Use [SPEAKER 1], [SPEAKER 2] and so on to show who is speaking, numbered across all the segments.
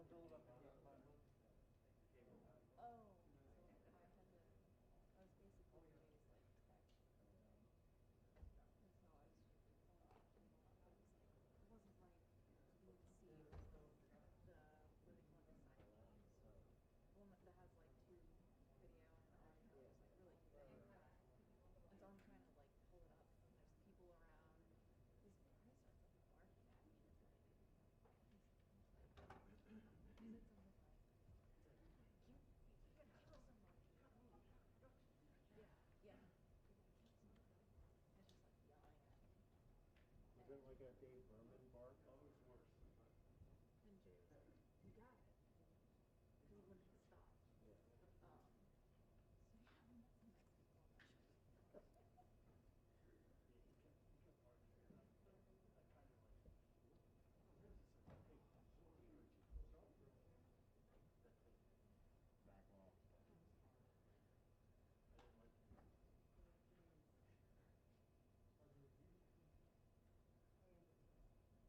[SPEAKER 1] Oh, so I was basically raised like tech. And so I was, it was like, it wasn't like BBC, it was the, what do they call it, the Cylons? The one that has like two video and audio, it was like really thick. And so I'm trying to like pull it up and there's people around. This guy starts like barking at me and it's like, he said something like, you're gonna kill somebody. Yeah, yeah. You're gonna kill somebody. And just like yelling at me.
[SPEAKER 2] Was it like a Dave Berman bark?
[SPEAKER 3] Always worse.
[SPEAKER 1] And Jay was like, you got it. Because he wouldn't stop.
[SPEAKER 2] Yeah.
[SPEAKER 1] So yeah, I mean, that's some nice people on that show.
[SPEAKER 3] Yeah, he kept barking. I kind of like, what is this? Like, hey, don't really.
[SPEAKER 2] Back off.
[SPEAKER 3] I didn't like him.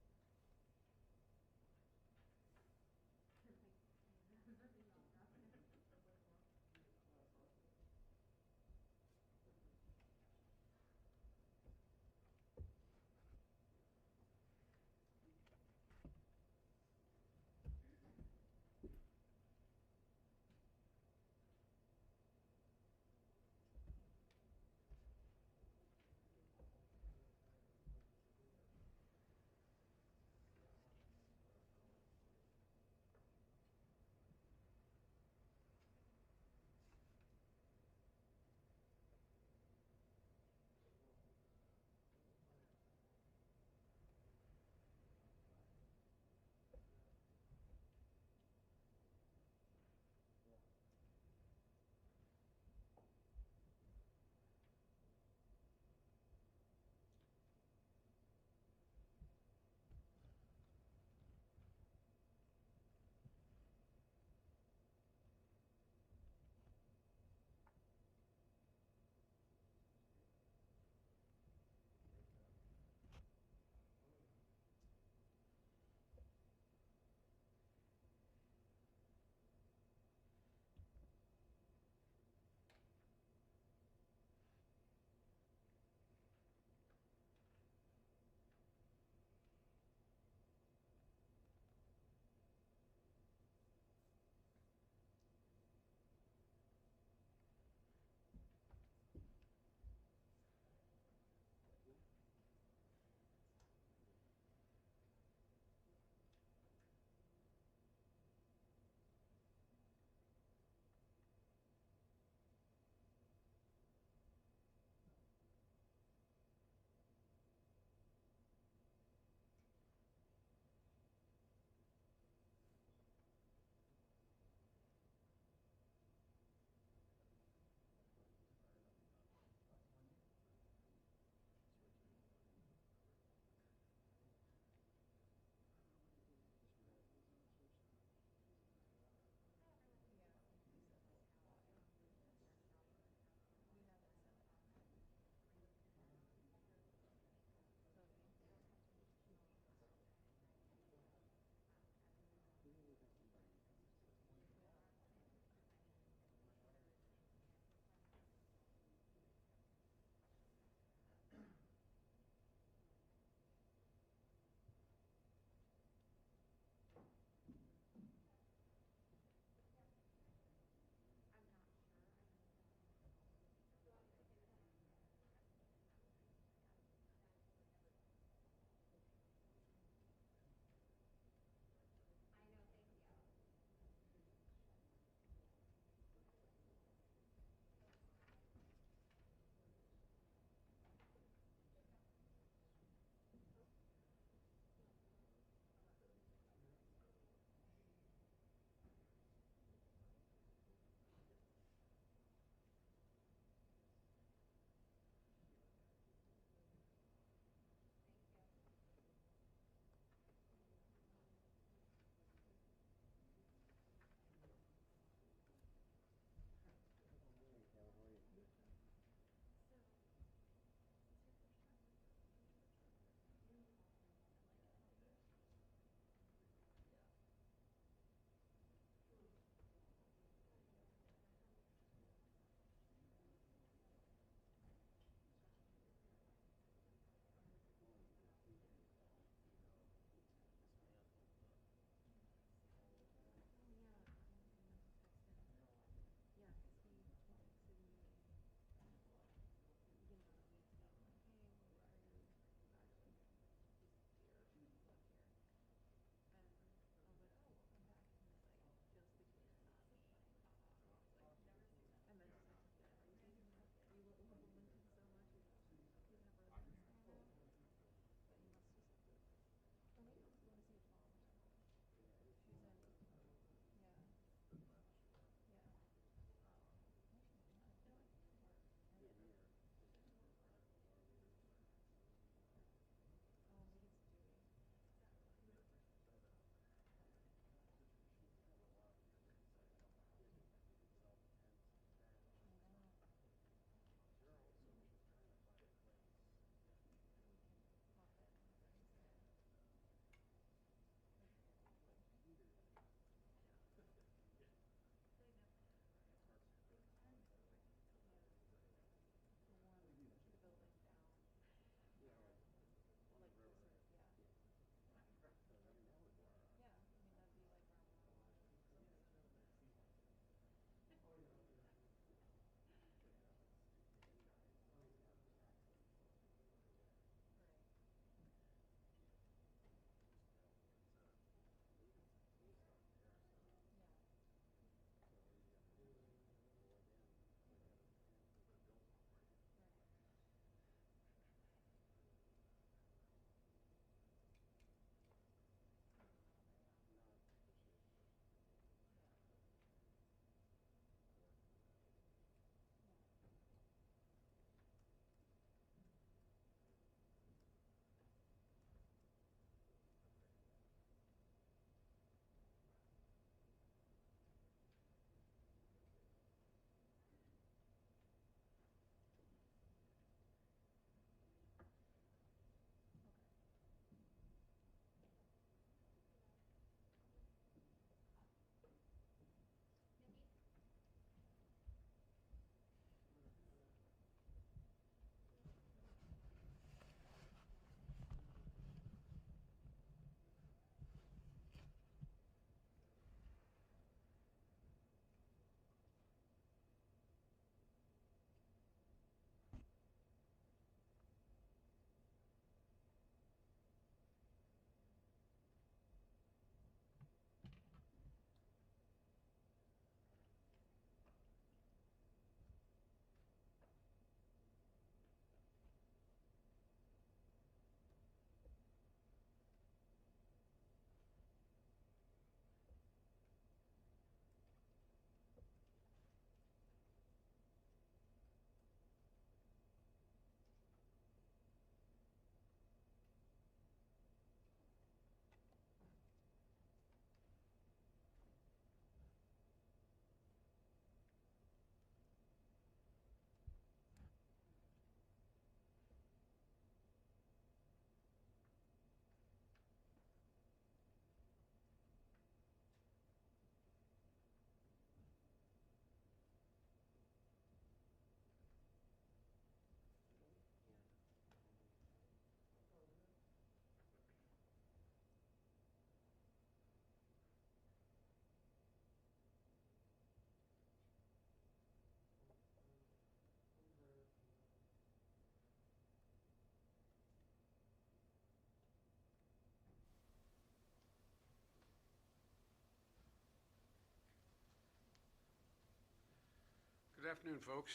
[SPEAKER 4] Good afternoon, folks.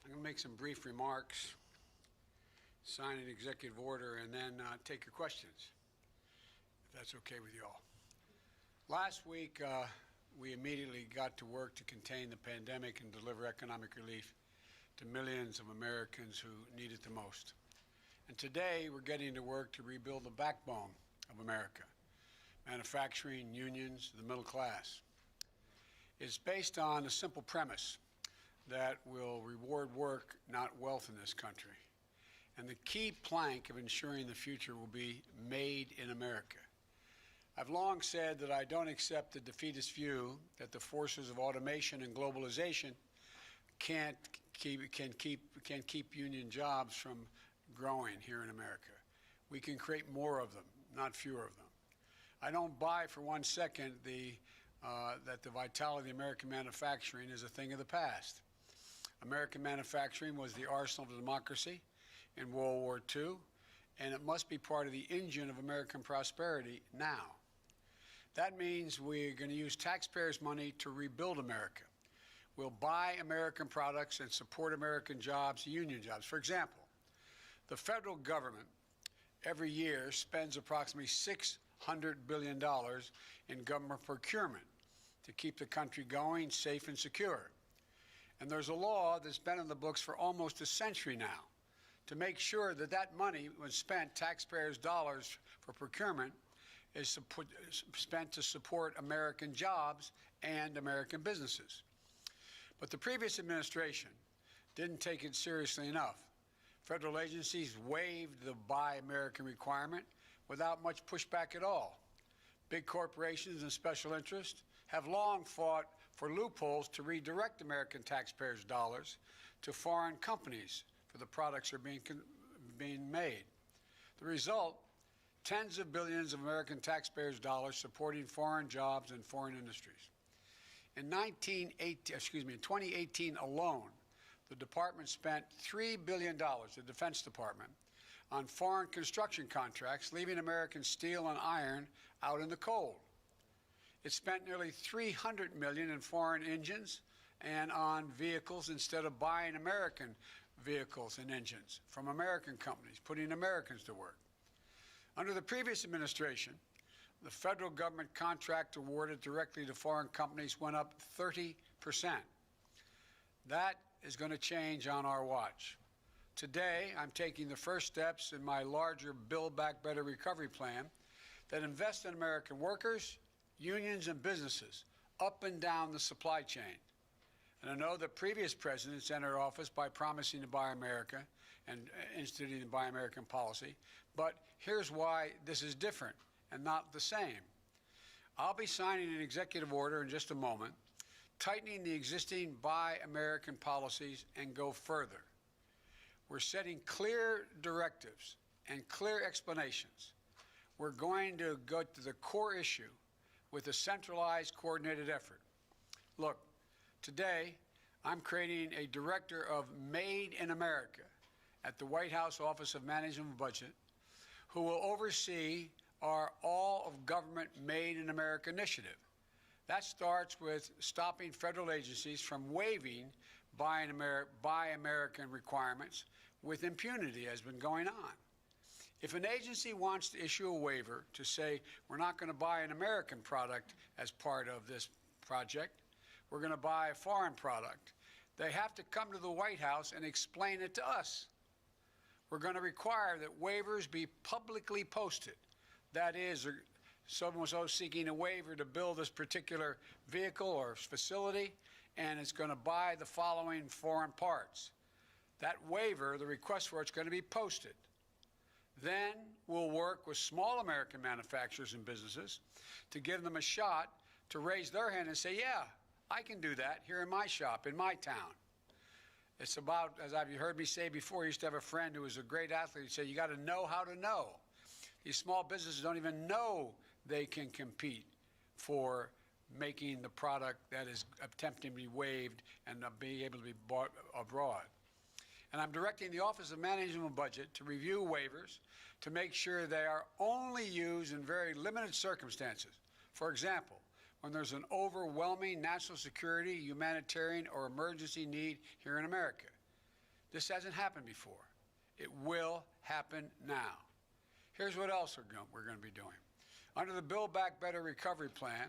[SPEAKER 4] I'm going to make some brief remarks, sign an executive order, and then take your questions, if that's okay with you all. Last week, we immediately got to work to contain the pandemic and deliver economic relief to millions of Americans who need it the most. And today, we're getting to work to rebuild the backbone of America, manufacturing, unions, the middle class. It's based on a simple premise that will reward work, not wealth in this country. And the key plank of ensuring the future will be made in America. I've long said that I don't accept the defeatist view that the forces of automation and globalization can keep union jobs from growing here in America. We can create more of them, not fewer of them. I don't buy for 1 second that the vitality of American manufacturing is a thing of the past. American manufacturing was the arsenal of democracy in World War II, and it must be part of the engine of American prosperity now. That means we're going to use taxpayers' money to rebuild America. We'll buy American products and support American jobs, union jobs. For example, the federal government every year spends approximately $600 billion in government procurement to keep the country going, safe and secure. And there's a law that's been in the books for almost a century now to make sure that that money, when spent, taxpayers' dollars for procurement, is spent to support American jobs and American businesses. But the previous administration didn't take it seriously enough. Federal agencies waived the Buy American requirement without much pushback at all. Big corporations and special interests have long fought for loopholes to redirect American taxpayers' dollars to foreign companies for the products that are being made. The result, tens of billions of American taxpayers' dollars supporting foreign jobs and foreign industries. In 2018 alone, the department spent $3 billion, the Defense Department, on foreign construction contracts, leaving American steel and iron out in the cold. It spent nearly $300 million in foreign engines and on vehicles instead of buying American vehicles and engines from American companies, putting Americans to work. Under the previous administration, the federal government contract awarded directly to foreign companies went up 30%. That is going to change on our watch. Today, I'm taking the first steps in my larger Build Back Better recovery plan that invests in American workers, unions, and businesses up and down the supply chain. And I know that previous presidents entered office by promising to buy America and instituting the Buy American policy, but here's why this is different and not the same. I'll be signing an executive order in just a moment, tightening the existing Buy American policies and go further. We're setting clear directives and clear explanations. We're going to go to the core issue with a centralized, coordinated effort. Look, today, I'm creating a director of Made in America at the White House Office of Management and Budget, who will oversee our All of Government Made in America initiative. That starts with stopping federal agencies from waiving Buy American requirements with impunity, as has been going on. If an agency wants to issue a waiver to say we're not going to buy an American product as part of this project, we're going to buy a foreign product, they have to come to the White House and explain it to us. We're going to require that waivers be publicly posted. That is, someone was seeking a waiver to build this particular vehicle or facility, and it's going to buy the following foreign parts. That waiver, the request for it's going to be posted. Then we'll work with small American manufacturers and businesses to give them a shot to raise their hand and say, yeah, I can do that here in my shop, in my town. It's about, as you've heard me say before, I used to have a friend who was a great athlete. He said, you got to know how to know. These small businesses don't even know they can compete for making the product that is attempting to be waived and be able to be bought abroad. And I'm directing the Office of Management and Budget to review waivers to make sure they are only used in very limited circumstances. For example, when there's an overwhelming national security, humanitarian, or emergency need here in America. This hasn't happened before. It will happen now. Here's what else we're going to be doing. Under the Build Back Better recovery plan,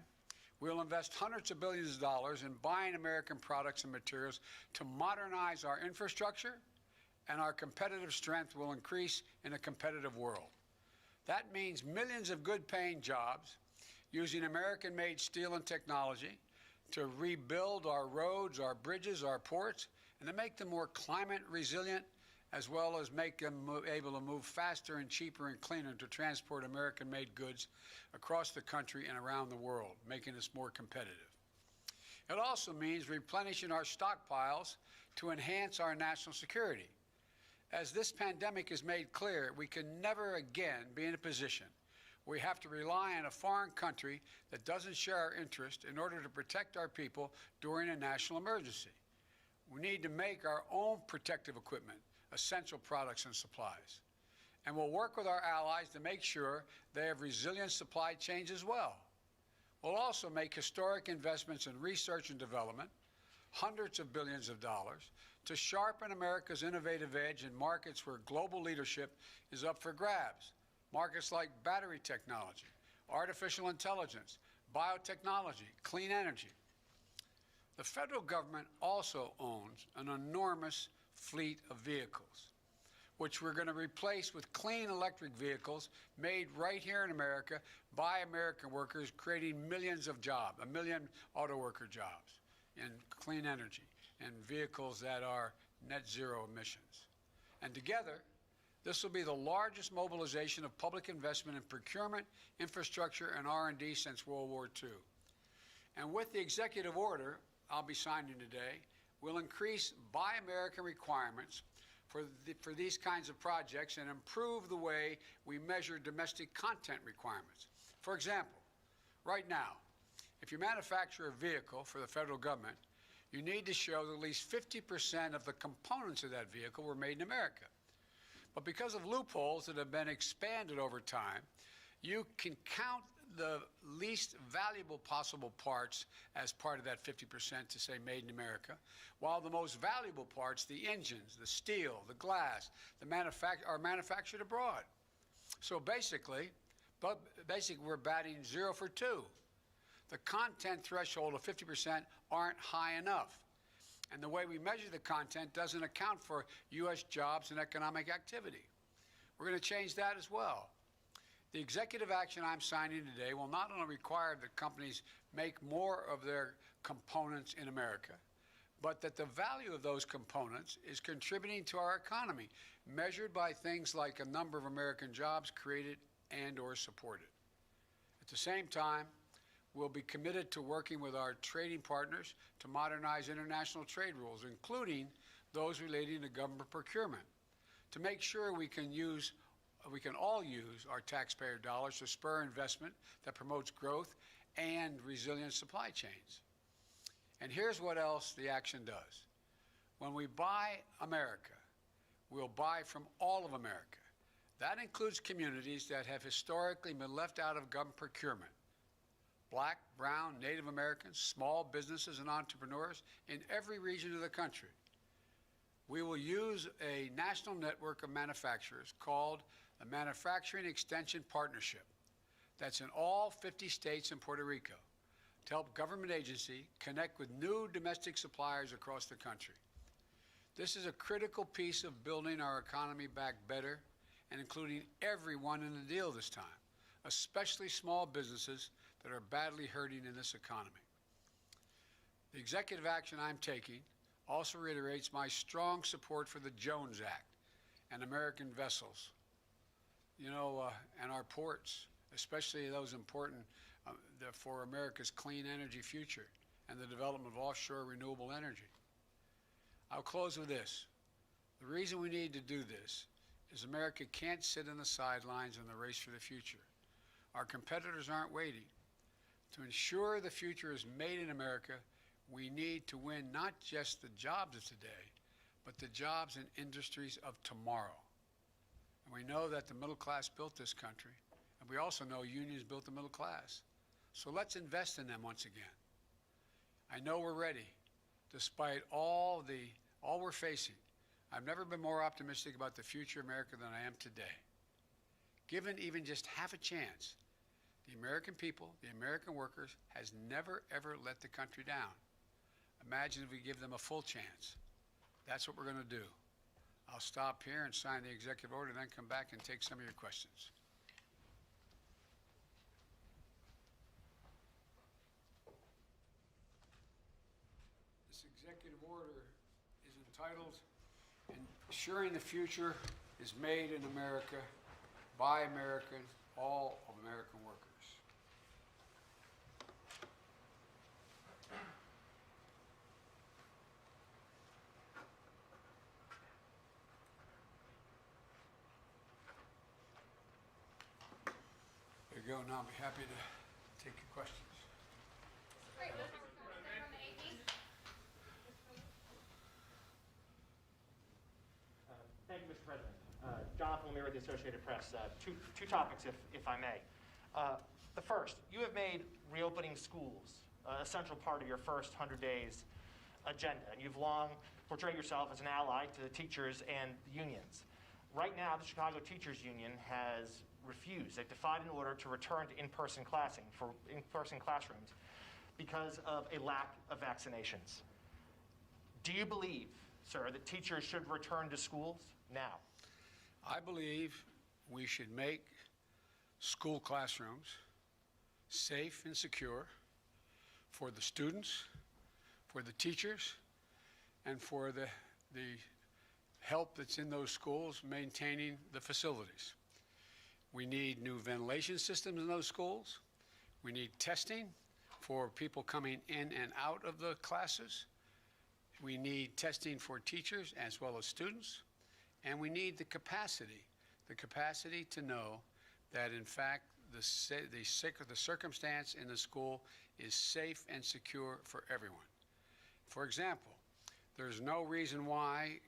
[SPEAKER 4] we'll invest hundreds of billions of dollars in buying American products and materials to modernize our infrastructure, and our competitive strength will increase in a competitive world. That means millions of good-paying jobs using American-made steel and technology to rebuild our roads, our bridges, our ports, and to make them more climate resilient, as well as make them able to move faster and cheaper and cleaner to transport American-made goods across the country and around the world, making us more competitive. It also means replenishing our stockpiles to enhance our national security. As this pandemic has made clear, we can never again be in a position where we have to rely on a foreign country that doesn't share our interest in order to protect our people during a national emergency. We need to make our own protective equipment, essential products and supplies. And we'll work with our allies to make sure they have resilient supply chains as well. We'll also make historic investments in research and development, hundreds of billions of dollars, to sharpen America's innovative edge in markets where global leadership is up for grabs. Markets like battery technology, artificial intelligence, biotechnology, clean energy. The federal government also owns an enormous fleet of vehicles, which we're going to replace with clean electric vehicles made right here in America by American workers, creating millions of jobs, 1 million auto worker jobs in clean energy and vehicles that are net zero emissions. And together, this will be the largest mobilization of public investment in procurement, infrastructure, and R&D since World War II. And with the executive order I'll be signing today, we'll increase Buy American requirements for these kinds of projects and improve the way we measure domestic content requirements. For example, right now, if you manufacture a vehicle for the federal government, you need to show that at least 50% of the components of that vehicle were made in America. But because of loopholes that have been expanded over time, you can count the least valuable possible parts as part of that 50% to say made in America, while the most valuable parts, the engines, the steel, the glass, are manufactured abroad. So basically, we're batting 0 for 2. The content threshold of 50% aren't high enough. And the way we measure the content doesn't account for U.S. jobs and economic activity. We're going to change that as well. The executive action I'm signing today will not only require that companies make more of their components in America, but that the value of those components is contributing to our economy, measured by things like a number of American jobs created and or supported. At the same time, we'll be committed to working with our trading partners to modernize international trade rules, including those relating to government procurement, to make sure we can all use our taxpayer dollars to spur investment that promotes growth and resilient supply chains. And here's what else the action does. When we buy America, we'll buy from all of America. That includes communities that have historically been left out of government procurement. Black, brown, Native Americans, small businesses and entrepreneurs in every region of the country. We will use a national network of manufacturers called the Manufacturing Extension Partnership that's in all 50 states and Puerto Rico to help government agencies connect with new domestic suppliers across the country. This is a critical piece of building our economy back better and including everyone in the deal this time, especially small businesses that are badly hurting in this economy. The executive action I'm taking also reiterates my strong support for the Jones Act and American vessels, and our ports, especially those important for America's clean energy future and the development of offshore renewable energy. I'll close with this. The reason we need to do this is America can't sit on the sidelines in the race for the future. Our competitors aren't waiting. To ensure the future is made in America, we need to win not just the jobs of today, but the jobs and industries of tomorrow. And we know that the middle class built this country, and we also know unions built the middle class. So let's invest in them once again. I know we're ready, despite all we're facing. I've never been more optimistic about the future of America than I am today. Given even just half a chance, the American people, the American workers, has never, ever let the country down. Imagine if we give them a full chance. That's what we're going to do. I'll stop here and sign the executive order, then come back and take some of your questions. This executive order is entitled Ensuring the Future is Made in America by Americans, all of American workers. There you go. Now I'll be happy to take your questions.
[SPEAKER 5] Great. From the AP.
[SPEAKER 3] Thank you, Mr. President. Jonathan Lemire with the Associated Press. Two topics, if I may. The first, you have made reopening schools a central part of your first 100 days agenda, and you've long portrayed yourself as an ally to the teachers and the unions. Right now, the Chicago Teachers Union has refused. They've defied an order to return to in-person classrooms because of a lack of vaccinations. Do you believe, sir, that teachers should return to schools now?
[SPEAKER 4] I believe we should make school classrooms safe and secure for the students, for the teachers, and for the help that's in those schools maintaining the facilities. We need new ventilation systems in those schools. We need testing for people coming in and out of the classes. We need testing for teachers as well as students. And we need the capacity to know that, in fact, the circumstance in the school is safe and secure for everyone. For example, there's no reason why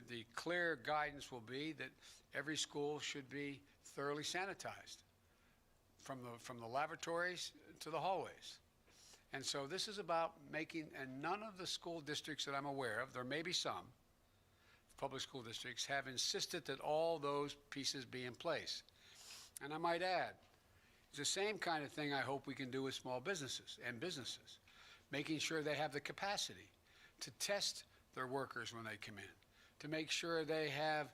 [SPEAKER 4] the clear guidance will be that every school should be thoroughly sanitized from the lavatories to the hallways. And so this is about making, and none of the school districts that I'm aware of, there may be some, public school districts, have insisted that all those pieces be in place. And I might add, it's the same kind of thing I hope we can do with small businesses and businesses, making sure they have the capacity to test their workers when they come in, to make sure they have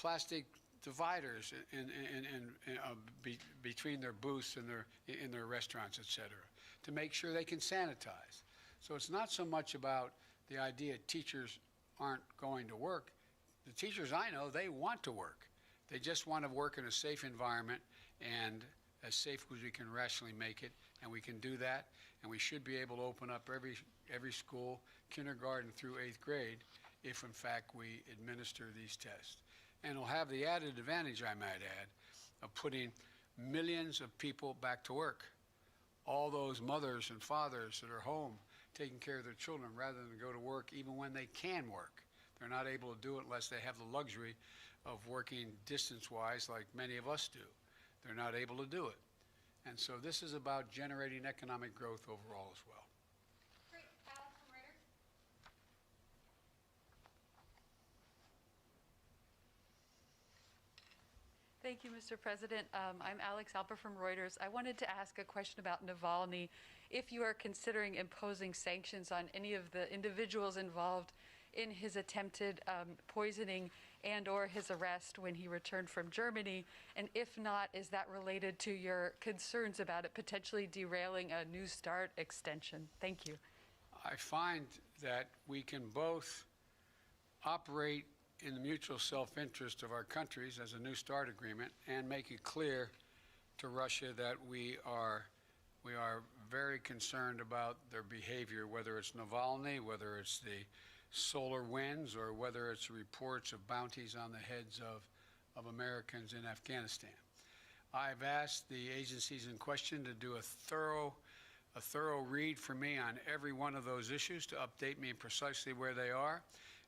[SPEAKER 4] plastic dividers between their booths and in their restaurants, et cetera, to make sure they can sanitize. So it's not so much about the idea teachers aren't going to work. The teachers I know, they want to work. They just want to work in a safe environment, and as safe as we can rationally make it, and we can do that, and we should be able to open up every school, kindergarten through 8th grade, if in fact we administer these tests. And it'll have the added advantage, I might add, of putting millions of people back to work. All those mothers and fathers that are home taking care of their children rather than go to work even when they can work. They're not able to do it unless they have the luxury of working distance-wise like many of us do. They're not able to do it. And so this is about generating economic growth overall as well.
[SPEAKER 5] Great. Alex from Reuters.
[SPEAKER 6] Thank you, Mr. President. I'm Alex Alper from Reuters. I wanted to ask a question about Navalny. If you are considering imposing sanctions on any of the individuals involved in his attempted poisoning and or his arrest when he returned from Germany, and if not, is that related to your concerns about it potentially derailing a New START extension? Thank you.
[SPEAKER 4] I find that we can both operate in the mutual self-interest of our countries as a New START agreement and make it clear to Russia that we are very concerned about their behavior, whether it's Navalny, whether it's the solar winds, or whether it's reports of bounties on the heads of Americans in Afghanistan. I've asked the agencies in question to do a thorough read for me on every one of those issues, to update me precisely where they are,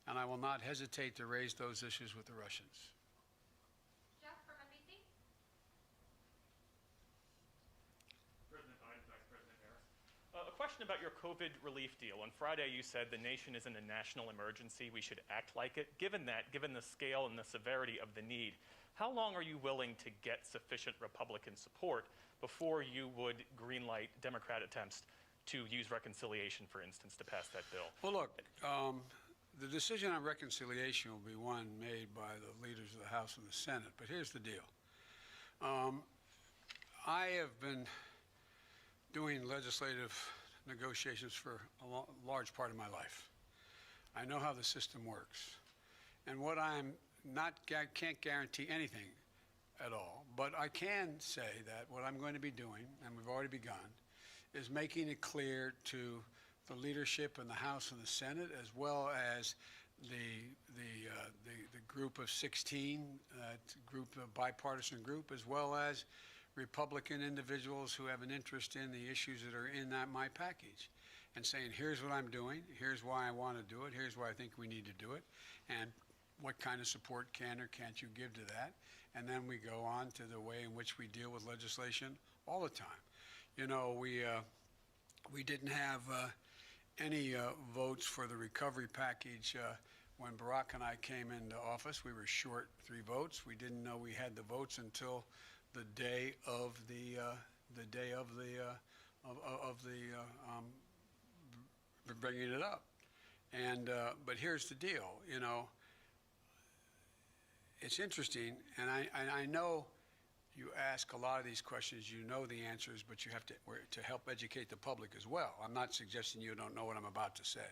[SPEAKER 4] and I will not hesitate to raise those issues with the Russians.
[SPEAKER 5] Jeff from NBC.
[SPEAKER 7] President, question about your COVID relief deal. On Friday, you said the nation is in a national emergency. We should act like it. Given that, given the scale and the severity of the need, how long are you willing to get sufficient Republican support before you would greenlight Democrat attempts to use reconciliation, for instance, to pass that bill?
[SPEAKER 4] Well, look, the decision on reconciliation will be one made by the leaders of the House and the Senate. But here's the deal. I have been doing legislative negotiations for a large part of my life. I know how the system works. And what I'm not, can't guarantee anything at all, but I can say that what I'm going to be doing, and we've already begun, is making it clear to the leadership in the House and the Senate, as well as the group of 16, bipartisan group, as well as Republican individuals who have an interest in the issues that are in my package, and saying, here's what I'm doing, here's why I want to do it, here's why I think we need to do it, and what kind of support can or can't you give to that. And then we go on to the way in which we deal with legislation all the time. You know, we didn't have any votes for the recovery package when Barack and I came into office. We were short 3 votes. We didn't know we had the votes until the day of bringing it up. And but here's the deal. You know, it's interesting, and I know you ask a lot of these questions, you know the answers, but you have to help educate the public as well. I'm not suggesting you don't know what I'm about to say.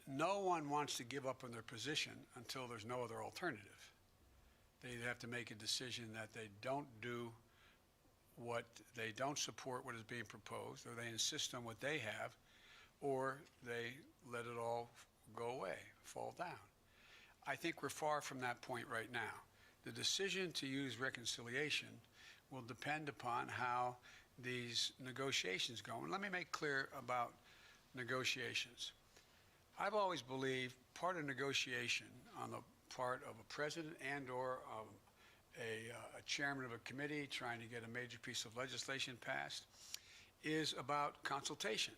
[SPEAKER 4] No one wants to give up on their position until there's no other alternative. They either have to make a decision that they don't support what is being proposed, or they insist on what they have, or they let it all go away, fall down. I think we're far from that point right now. The decision to use reconciliation will depend upon how these negotiations go. And let me make clear about negotiations. I've always believed part of negotiation on the part of a president and or a chairman of a committee trying to get a major piece of legislation passed is about consultation.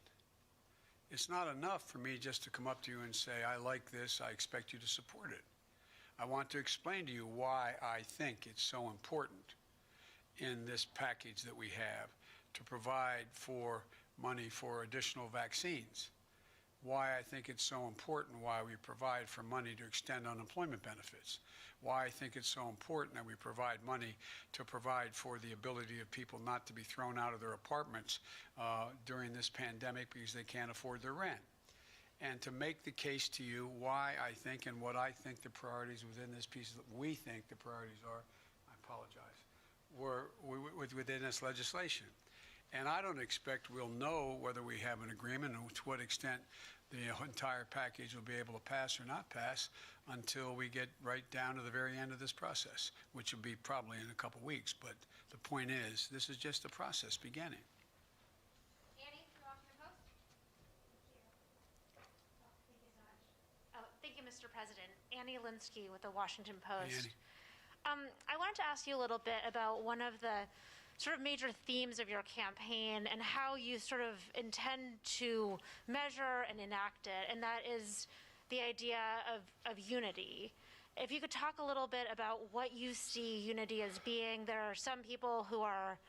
[SPEAKER 4] It's not enough for me just to come up to you and say, I like this, I expect you to support it. I want to explain to you why I think it's so important in this package that we have to provide for money for additional vaccines. Why I think it's so important why we provide for money to extend unemployment benefits. Why I think it's so important that we provide money to provide for the ability of people not to be thrown out of their apartments during this pandemic because they can't afford their rent. And to make the case to you why I think and what I think the priorities within this piece, we think the priorities are, I apologize, within this legislation. And I don't expect we'll know whether we have an agreement and to what extent the entire package will be able to pass or not pass until we get right down to the very end of this process, which will be probably in a couple weeks. But the point is, this is just the process beginning.
[SPEAKER 5] Annie from the Washington Post. Thank you, Mr. President. Annie Linsky with the Washington Post.
[SPEAKER 4] Annie.
[SPEAKER 5] I wanted to ask you a little bit about one of the sort of major themes of your campaign and how you sort of intend to measure and enact it, and that is the idea of unity. If you could talk a little bit about what you see unity as being. There are some people who are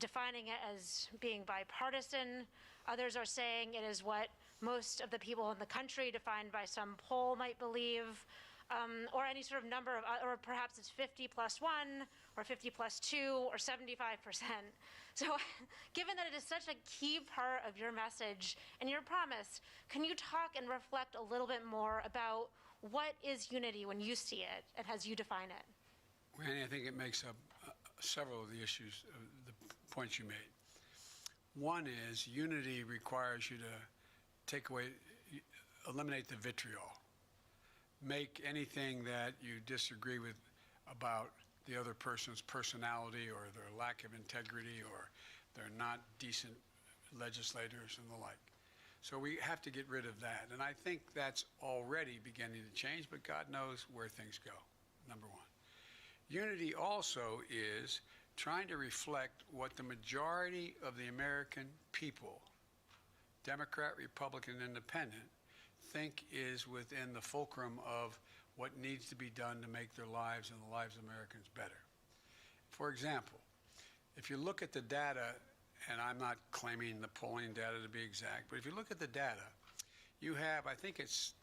[SPEAKER 5] defining it as being bipartisan. Others are saying it is what most of the people in the country, defined by some poll, might believe. Or any sort of number of, or perhaps it's 50 plus 1, or 50 plus 2, or 75%. So given that it is such a key part of your message and your promise, can you talk and reflect a little bit more about what is unity when you see it and as you define it?
[SPEAKER 4] Randy, I think it makes up several of the issues, the points you made. One is unity requires you to eliminate the vitriol. Make anything that you disagree with about the other person's personality or their lack of integrity or they're not decent legislators and the like. So we have to get rid of that. And I think that's already beginning to change, but God knows where things go, number one. Unity also is trying to reflect what the majority of the American people Democrat, Republican, Independent, think is within the fulcrum of what needs to be done to make their lives and the lives of Americans better. For example, if you look at the data, and I'm not claiming the polling data to be exact, but if you look at the data, you have, I think it's,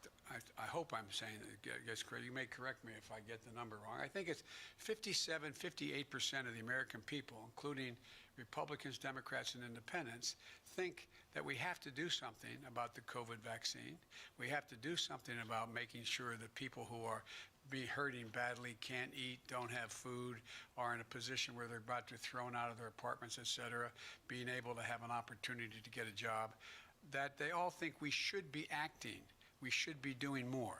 [SPEAKER 4] I hope I'm saying it gets correct. You may correct me if I get the number wrong. I think it's 57, 58% of the American people, including Republicans, Democrats, and Independents, think that we have to do something about the COVID vaccine. We have to do something about making sure that people who are hurting badly, can't eat, don't have food, are in a position where they're about to be thrown out of their apartments, et cetera, being able to have an opportunity to get a job, that they all think we should be acting. We should be doing more.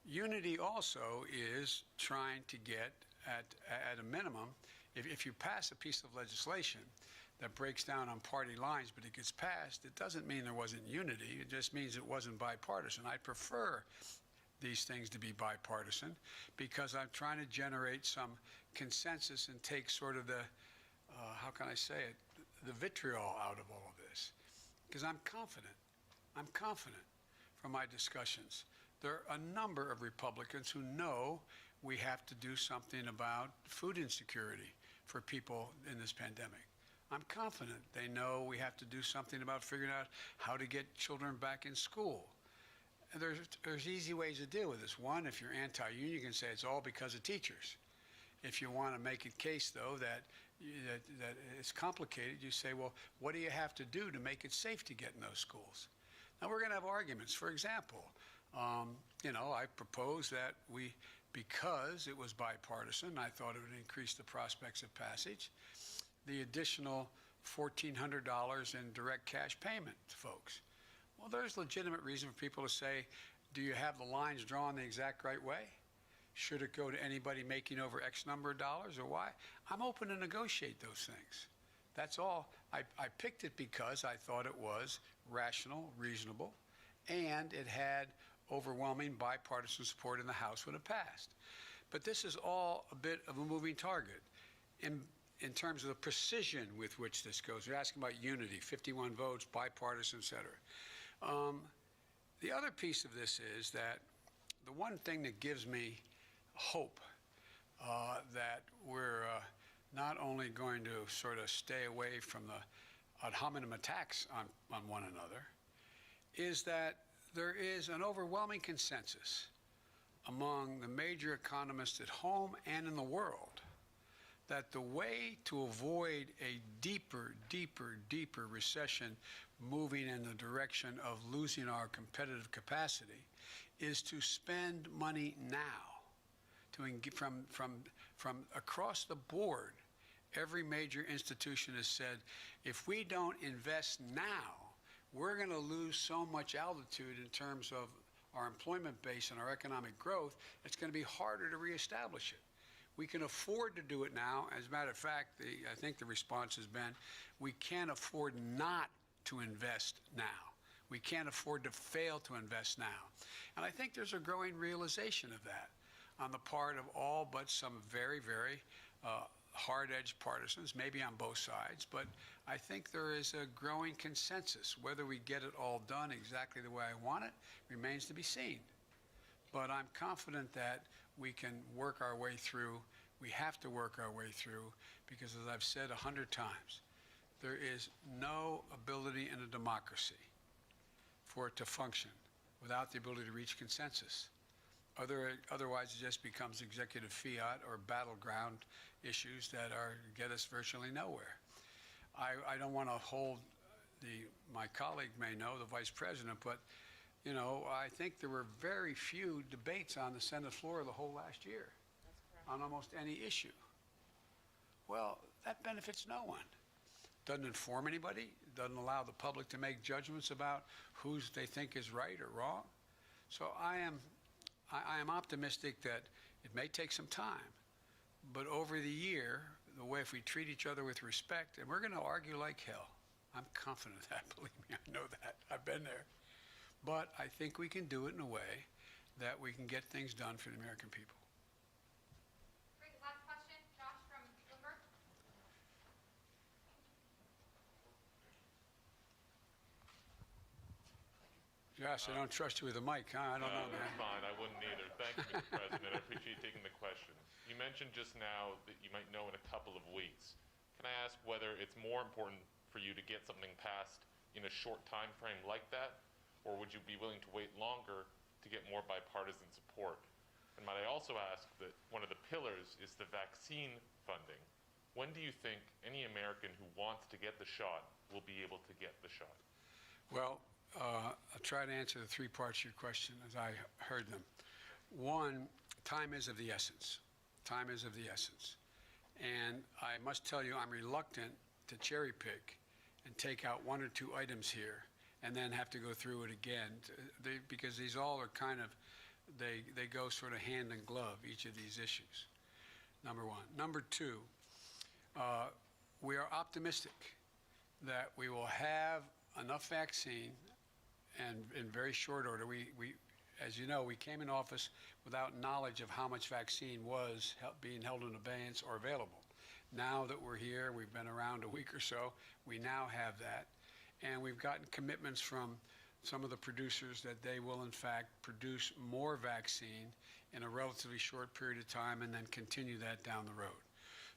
[SPEAKER 4] Unity also is trying to get, at a minimum, if you pass a piece of legislation that breaks down on party lines, but it gets passed, it doesn't mean there wasn't unity. It just means it wasn't bipartisan. I prefer these things to be bipartisan because I'm trying to generate some consensus and take sort of the, how can I say it, the vitriol out of all of this. Because I'm confident from my discussions. There are a number of Republicans who know we have to do something about food insecurity for people in this pandemic. I'm confident they know we have to do something about figuring out how to get children back in school. And there's easy ways to deal with this. One, if you're anti-union, you can say it's all because of teachers. If you want to make a case, though, that it's complicated, you say, well, what do you have to do to make it safe to get in those schools? Now, we're going to have arguments. For example, I propose that because it was bipartisan, I thought it would increase the prospects of passage, the additional $1,400 in direct cash payment to folks. Well, there's legitimate reason for people to say, do you have the lines drawn the exact right way? Should it go to anybody making over X number of dollars or why? I'm open to negotiate those things. That's all. I picked it because I thought it was rational, reasonable, and it had overwhelming bipartisan support in the House when it passed. But this is all a bit of a moving target in terms of the precision with which this goes. You're asking about unity, 51 votes, bipartisan, et cetera. The other piece of this is that the one thing that gives me hope that we're not only going to sort of stay away from the ad hominem attacks on one another is that there is an overwhelming consensus among the major economists at home and in the world that the way to avoid a deeper, deeper, deeper recession moving in the direction of losing our competitive capacity is to spend money now. From across the board, every major institution has said, if we don't invest now, we're going to lose so much altitude in terms of our employment base and our economic growth, it's going to be harder to reestablish it. We can afford to do it now. As a matter of fact, I think the response has been, we can't afford not to invest now. We can't afford to fail to invest now. And I think there's a growing realization of that on the part of all but some very, very hard-edged partisans, maybe on both sides. But I think there is a growing consensus. Whether we get it all done exactly the way I want it remains to be seen. But I'm confident that we can work our way through. We have to work our way through because, as I've said 100 times, there is no ability in a democracy for it to function without the ability to reach consensus. Otherwise, it just becomes executive fiat or battleground issues that get us virtually nowhere. I don't want to hold my colleague may know, the vice president, but I think there were very few debates on the Senate floor the whole last year on almost any issue. Well, that benefits no one. Doesn't inform anybody, doesn't allow the public to make judgments about who they think is right or wrong. So I am optimistic that it may take some time, but over the year, the way if we treat each other with respect, and we're going to argue like hell. I'm confident of that, believe me, I know that. I've been there. But I think we can do it in a way that we can get things done for the American people.
[SPEAKER 8] Great. Last question, Josh from Bloomberg.
[SPEAKER 4] Yes, I don't trust you with a mic, huh? I don't know,
[SPEAKER 9] That's
[SPEAKER 4] man.
[SPEAKER 9] fine, I wouldn't either. Thank you, Mr. President, I appreciate you taking the question. You mentioned just now that you might know in a couple of weeks. Can I ask whether it's more important for you to get something passed in a short time frame like that, or would you be willing to wait longer to get more bipartisan support? And might I also ask that one of the pillars is the vaccine funding. When do you think any American who wants to get the shot will be able to get the shot?
[SPEAKER 4] Well, I'll try to answer the three parts of your question as I heard them. One, time is of the essence. Time is of the essence. And I must tell you, I'm reluctant to cherry pick and take out one or two items here and then have to go through it again, because these all are kind of, they go sort of hand in glove, each of these issues, number one. Number two, we are optimistic that we will have enough vaccine, and in very short order. As you know, we came in office without knowledge of how much vaccine was being held in abeyance or available. Now that we're here, we've been around a week or so, we now have that. And we've gotten commitments from some of the producers that they will, in fact, produce more vaccine in a relatively short period of time and then continue that down the road.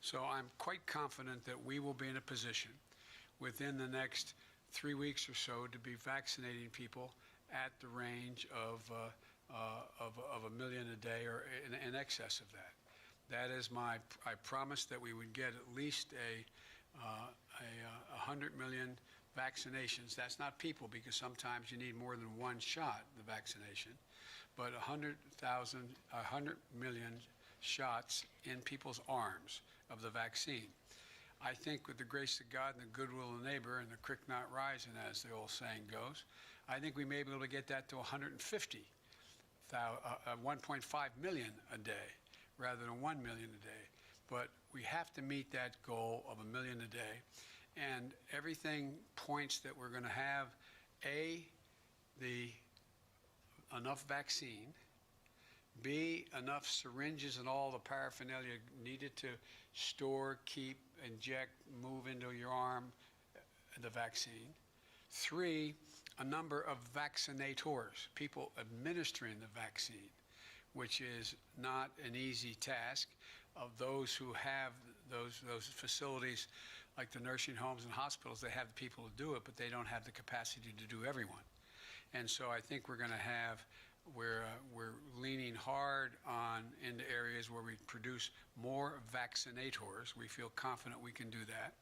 [SPEAKER 4] So I'm quite confident that we will be in a position within the next 3 weeks or so to be vaccinating people at the range of 1 million a day or in excess of that. That is I promised that we would get at least 100 million vaccinations. That's not people, because sometimes you need more than one shot, the vaccination, but 100 million shots in people's arms of the vaccine. I think with the grace of God and the goodwill of the neighbor and the creek not rising, as the old saying goes, I think we may be able to get that to 1.5 million a day rather than 1 million a day. But we have to meet that goal of 1 million a day. And everything points that we're going to have, enough vaccine, B, enough syringes and all the paraphernalia needed to store, keep, inject, move into your arm the vaccine. 3, a number of vaccinators, people administering the vaccine, which is not an easy task. Of those who have those facilities, like the nursing homes and hospitals, they have the people to do it, but they don't have the capacity to do everyone. And so I think we're going to have, we're leaning hard into areas where we produce more vaccinators. We feel confident we can do that.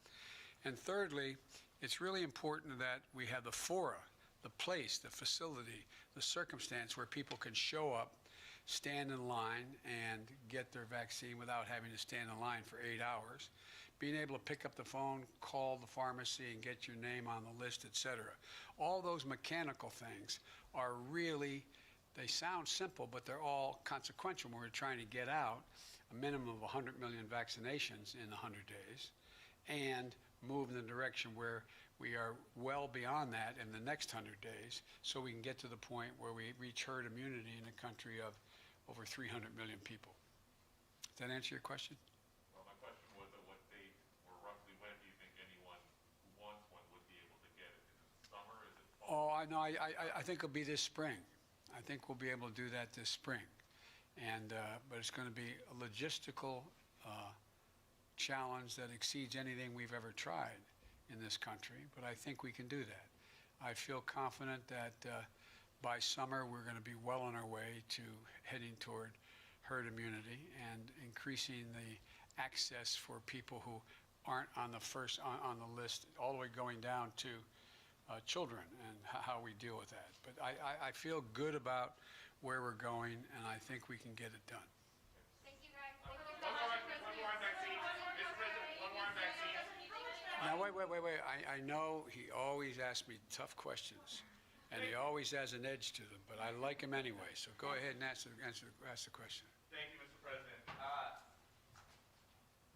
[SPEAKER 4] And thirdly, it's really important that we have the fora, the place, the facility, the circumstance where people can show up, stand in line, and get their vaccine without having to stand in line for 8 hours. Being able to pick up the phone, call the pharmacy, and get your name on the list, et cetera. All those mechanical things are really, they sound simple, but they're all consequential when we're trying to get out a minimum of 100 million vaccinations in 100 days and move in the direction where we are well beyond that in the next 100 days, so we can get to the point where we reach herd immunity in a country of over 300 million people. Does that answer your question?
[SPEAKER 9] Well, my question was at what date, or roughly when do you think anyone who wants one would be able to get it? Is it summer? Is it fall?
[SPEAKER 4] Oh, I know. I think it'll be this spring. I think we'll be able to do that this spring. And but it's going to be a logistical challenge that exceeds anything we've ever tried in this country. But I think we can do that. I feel confident that by summer we're going to be well on our way to heading toward herd immunity and increasing the access for people who aren't on the list, all the way going down to children, and how we deal with that. But I feel good about where we're going, and I think we can get it done.
[SPEAKER 8] Thank you, guys.
[SPEAKER 9] One more on vaccines. Mr. President, one more on vaccines.
[SPEAKER 4] Now, wait. I know he always asks me tough questions, and he always has an edge to them, but I like him anyway. So go ahead and ask the question.
[SPEAKER 9] Thank you, Mr. President.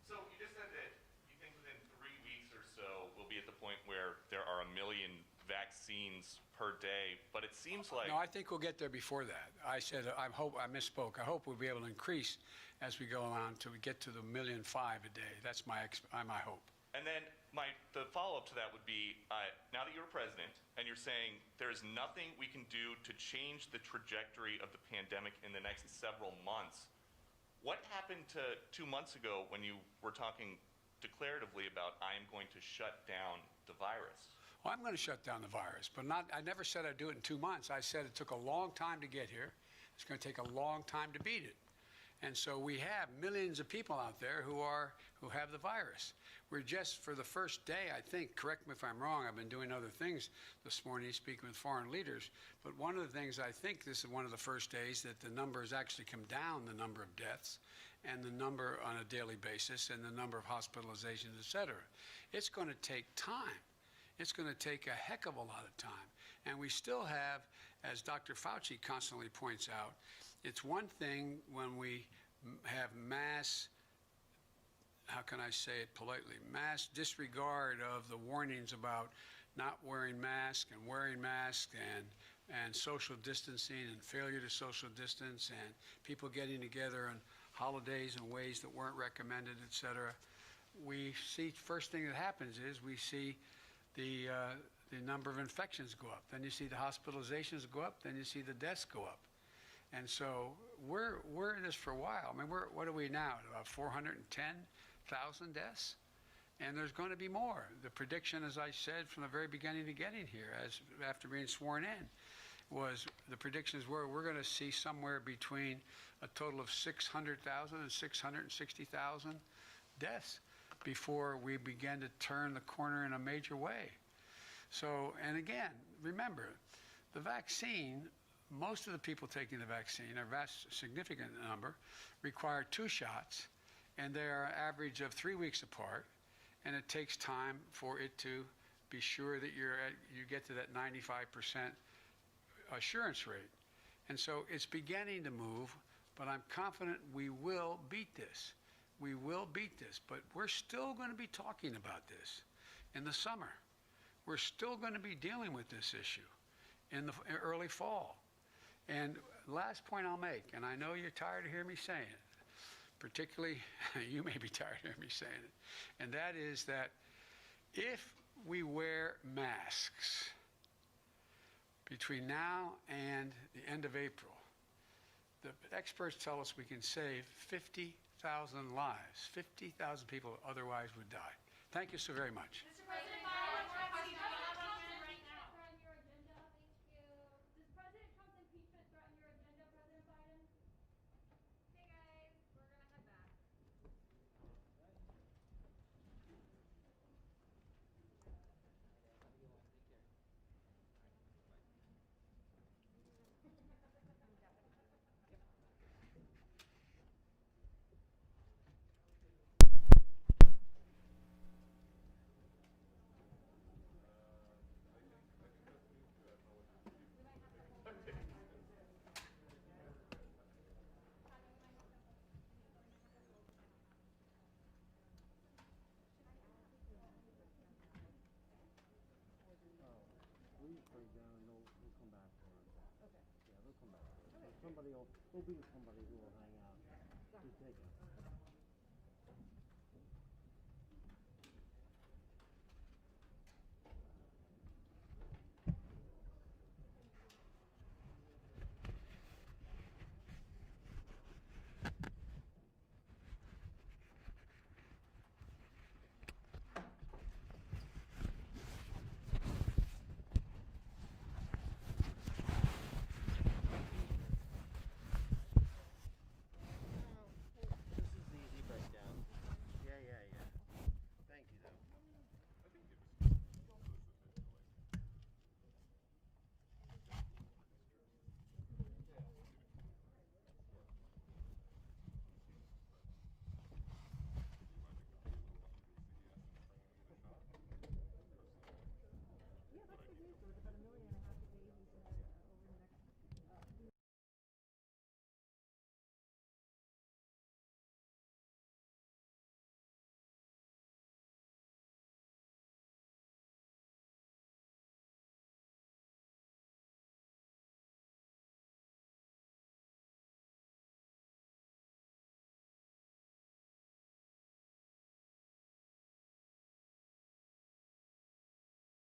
[SPEAKER 9] So you just said that you think within 3 weeks or so we'll be at the point where there are 1 million vaccines per day, but it seems like...
[SPEAKER 4] No, I think we'll get there before that. I said, I misspoke. I hope we'll be able to increase as we go along till we get to the 1.5 million a day. That's my hope.
[SPEAKER 10] And then the follow-up to that would be, now that you're president and you're saying there's nothing we can do to change the trajectory of the pandemic in the next several months, what happened to 2 months ago when you were talking declaratively about I am going to shut down the virus?
[SPEAKER 4] Well, I'm going to shut down the virus, but I never said I'd do it in 2 months. I said it took a long time to get here. It's going to take a long time to beat it. And so we have millions of people out there who have the virus. We're just, for the first day, I think, correct me if I'm wrong, I've been doing other things this morning, speaking with foreign leaders, but one of the things I think this is one of the first days that the numbers actually come down, the number of deaths and the number on a daily basis and the number of hospitalizations, et cetera. It's going to take time. It's going to take a heck of a lot of time. And we still have, as Dr. Fauci constantly points out, it's one thing when we have mass, how can I say it politely, mass disregard of the warnings about not wearing masks and wearing masks and social distancing and failure to social distance and people getting together on holidays in ways that weren't recommended, et cetera. We see, first thing that happens is we see the number of infections go up. Then you see the hospitalizations go up. Then you see the deaths go up. And so we're in this for a while. I mean, what are we now? About 410,000 deaths? And there's going to be more. The prediction, as I said from the very beginning of getting here, after being sworn in, was the predictions were we're going to see somewhere between a total of 600,000 and 660,000 deaths before we begin to turn the corner in a major way. So, and again, remember, the vaccine, most of the people taking the vaccine, a vast, significant number, require 2 shots, and they are average of 3 weeks apart, and it takes time for it to be sure that you get to that 95% assurance rate. And so it's beginning to move, but I'm confident we will beat this. We will beat this, but we're still going to be talking about this in the summer. We're still going to be dealing with this issue in the early fall. And last point I'll make, and I know you're tired of hearing me saying it, particularly you may be tired of hearing me saying it, and that is that if we wear masks between now and the end of April, the experts tell us we can save 50,000 lives. 50,000 people otherwise would die. Thank you so very much.
[SPEAKER 8] Mr. President, does President Trump's impeachment threaten your agenda, President Biden? Okay, guys, we're going to head back.
[SPEAKER 2] Please break down and they'll come back for us. Okay. Yeah, they'll come back. So somebody will be somebody who will hang out to take us.